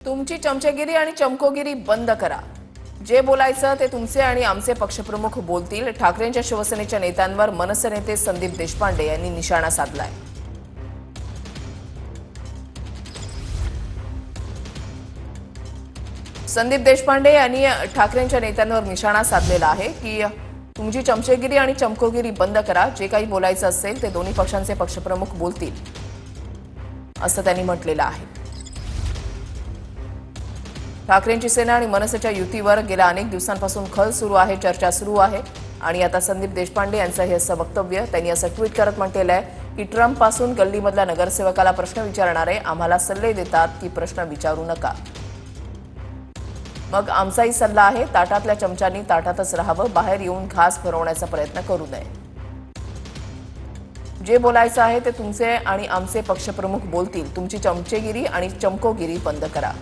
तुमची चमचेगिरी आणि चमकोगिरी बंद करा। जे बोलायचं ते तुमचे आणि आमचे पक्षप्रमुख बोलतील। ठाकरेंच्या शिवसेनेच्या नेत्यांवर मनसे नेते संदीप देशपांडे यांनी निशाणा साधलाय। संदीप देशपांडे यांनी ठाकरेंच्या नेत्यांवर निशाणा साधलेला आहे की तुमची चमचेगिरी आणि चमकोगिरी बंद करा। जे काही बोलायचं असेल ते दोन्ही पक्षांचे पक्षप्रमुख बोलतील असं त्यांनी म्हटलेलं आहे। ठाकरेंची सेना आणि मनसेच्या युतीवर गेल्या अनेक दिवसांपासून खल सुरू आहे, चर्चा सुरू आहे आणि आता संदीप देशपांडे यांचं हे असं वक्तव्य त्यांनी असं ट्विट करत म्हटलेलं आहे की ट्रम्प पासून गल्लीमधल्या नगरसेवकाला प्रश्न विचारणारे आम्हाला सल्ले देतात की प्रश्न विचारू नका। मग आमचाही सल्ला आहे, ताटातल्या चमच्यांनी ताटातच राहावं, बाहेर येऊन घास भरवण्याचा प्रयत्न करू नये। जे बोलायचं आहे ते तुमचे आणि आमचे पक्षप्रमुख बोलतील। तुमची चमचेगिरी आणि चमकोगिरी बंद करा।